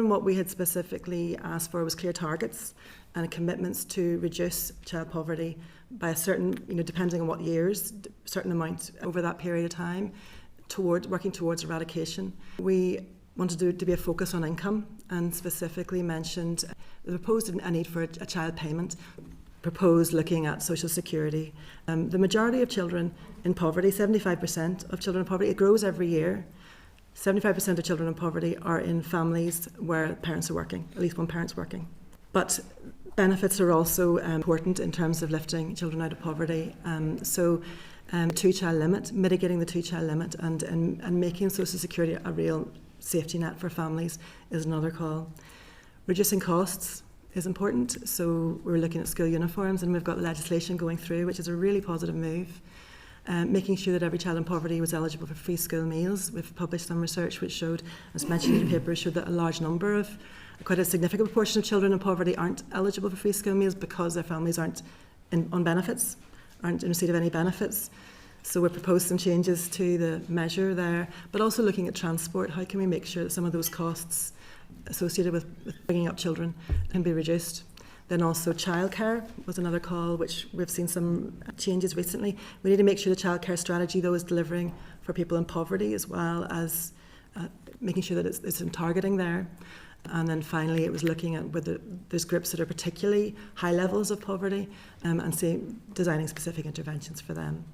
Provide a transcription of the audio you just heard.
And what we had specifically asked for was clear targets and commitments to reduce child poverty by a certain, depending on what years, certain amount over that period of time, working towards eradication. We wanted to be a focus on income and specifically mentioned the proposed a need for a child payment, proposed looking at social security. The majority of children in poverty, 75% of children in poverty, it grows every year. 75% of children in poverty are in families where parents are working, at least one parent's working. But benefits are also important in terms of lifting children out of poverty. Two-child limit, mitigating the two-child limit and making social security a real safety net for families is another call. Reducing costs is important, so we're looking at school uniforms and we've got legislation going through, which is a really positive move. Making sure that every child in poverty was eligible for free school meals. We've published some research which showed, as mentioned in the paper, showed that a large number of, quite a significant proportion of children in poverty aren't eligible for free school meals because their families aren't on benefits, aren't in receipt of any benefits. So we've proposed some changes to the measure there, but also looking at transport. How can we make sure that some of those costs associated with bringing up children can be reduced? Then also childcare was another call, which we've seen some changes recently. We need to make sure the childcare strategy, though, is delivering for people in poverty as well as making sure that it's in targeting there. And then finally, it was looking at whether there's groups that are particularly high levels of poverty and designing specific interventions for them.